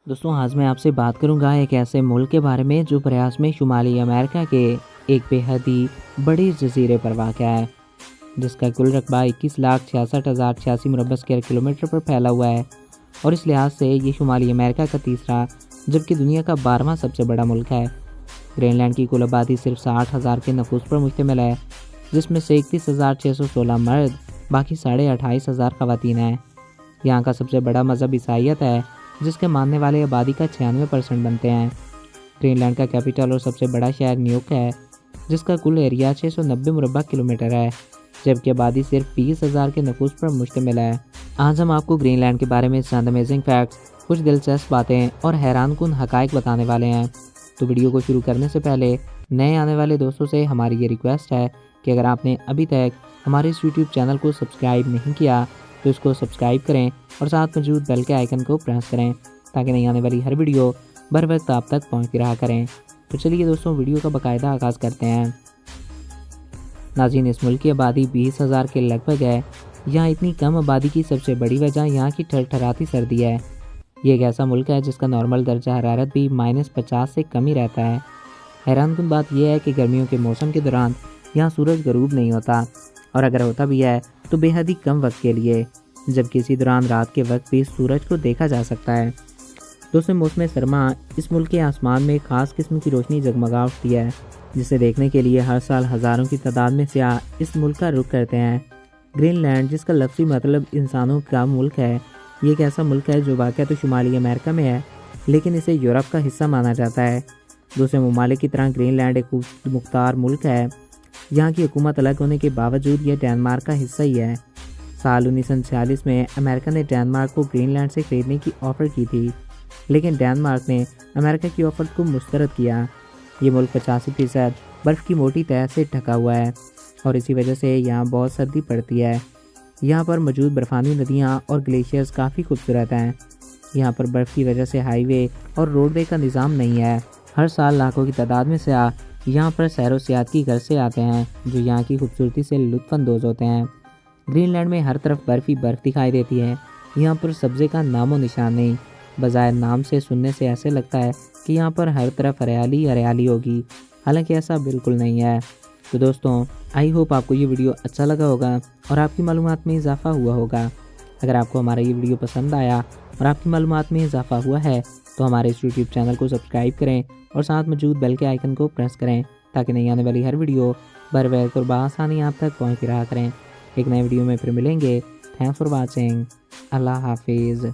دوستوں آج میں آپ سے بات کروں گا ایک ایسے ملک کے بارے میں جو پریاس میں شمالی امریکہ کے ایک بے حد ہی بڑے جزیرے پر واقع ہے، جس کا کل رقبہ 21,66,086 مربع اسکوائر کلومیٹر پر پھیلا ہوا ہے، اور اس لحاظ سے یہ شمالی امریکہ کا تیسرا جبکہ دنیا کا 12واں سب سے بڑا ملک ہے۔ گرین لینڈ کی کل آبادی صرف 60,000 کے نفوس پر مشتمل ہے، جس میں سے 31,616 مرد باقی 28,500 خواتین ہیں۔ یہاں کا سب سے بڑا مذہب عیسائیت ہے، جس کے ماننے والے آبادی کا 96% بنتے ہیں۔ گرین لینڈ کا کیپٹل اور سب سے بڑا شہر نیویارک ہے، جس کا کل ایریا 690 مربع کلومیٹر ہے، جبکہ آبادی صرف 20,000 کے نفوس پر مشتمل ہے۔ آج ہم آپ کو گرین لینڈ کے بارے میں چند امیزنگ فیکٹس، کچھ دلچسپ باتیں اور حیران کن حقائق بتانے والے ہیں۔ تو ویڈیو کو شروع کرنے سے پہلے نئے آنے والے دوستوں سے ہماری یہ ریکویسٹ ہے کہ اگر آپ نے ابھی تک ہمارے اس یوٹیوب چینل کو سبسکرائب نہیں کیا تو اس کو سبسکرائب کریں اور ساتھ موجود بیل کے آئیکن کو پریس کریں تاکہ نئی آنے والی ہر ویڈیو بر وقت آپ تک پہنچتی رہا کریں۔ تو چلیے دوستوں ویڈیو کا باقاعدہ آغاز کرتے ہیں۔ ناظرین، اس ملک کی آبادی 20,000 کے لگ بھگ ہے۔ یہاں اتنی کم آبادی کی سب سے بڑی وجہ یہاں کی ٹھٹھراتی سردی ہے۔ یہ ایک ایسا ملک ہے جس کا نارمل درجہ حرارت بھی -50 سے کم ہی رہتا ہے۔ حیران کن بات یہ ہے کہ گرمیوں کے موسم کے دوران یہاں سورج غروب نہیں ہوتا، اور اگر ہوتا بھی ہے تو بے حد ہی کم وقت کے لیے، جبکہ اسی دوران رات کے وقت بھی سورج کو دیکھا جا سکتا ہے۔ دوستوں، موسم سرما اس ملک کے آسمان میں ایک خاص قسم کی روشنی جگمگا اٹھتی ہے، جسے دیکھنے کے لیے ہر سال ہزاروں کی تعداد میں سیاح اس ملک کا رخ کرتے ہیں۔ گرین لینڈ، جس کا لفظی مطلب انسانوں کا ملک ہے، یہ ایک ایسا ملک ہے جو واقع تو شمالی امریکہ میں ہے، لیکن اسے یورپ کا حصہ مانا جاتا ہے۔ دوسرے ممالک کی طرح گرین لینڈ ایک مختار ملک ہے۔ یہاں کی حکومت الگ ہونے کے باوجود یہ ڈنمارک کا حصہ ہی ہے۔ سال 1946 میں امریکہ نے ڈنمارک کو گرین لینڈ سے خریدنے کی آفر کی تھی، لیکن ڈنمارک نے امریکہ کی آفر کو مسترد کیا۔ یہ ملک 85% برف کی موٹی تہہ سے ڈھکا ہوا ہے، اور اسی وجہ سے یہاں بہت سردی پڑتی ہے۔ یہاں پر موجود برفانی ندیاں اور گلیشیئرز کافی خوبصورت ہیں۔ یہاں پر برف کی وجہ سے ہائی وے اور روڈ وے کا نظام نہیں ہے۔ ہر سال لاکھوں کی تعداد میں سیاح یہاں پر سیر و سیاحت کی غرض سے آتے ہیں، جو یہاں کی خوبصورتی سے لطف اندوز ہوتے ہیں۔ گرین لینڈ میں ہر طرف برف ہی برف دکھائی دیتی ہے۔ یہاں پر سبزے کا نام و نشان نہیں۔ بظاہر نام سے سننے سے ایسے لگتا ہے کہ یہاں پر ہر طرف ہریالی ہریالی ہوگی، حالانکہ ایسا بالکل نہیں ہے۔ تو دوستوں، آئی ہوپ آپ کو یہ ویڈیو اچھا لگا ہوگا اور آپ کی معلومات میں اضافہ ہوا ہوگا۔ اگر آپ کو ہمارا یہ ویڈیو پسند آیا اور آپ کی معلومات میں اضافہ ہوا ہے تو ہمارے اس یوٹیوب چینل کو سبسکرائب کریں اور ساتھ موجود بیل کے آئیکن کو پریس کریں تاکہ نئی آنے والی ہر ویڈیو بر وقت اور بآسانی آپ تک پہنچتی رہا کریں۔ ایک نئے ویڈیو میں پھر ملیں گے۔ Thanks for watching. اللہ حافظ۔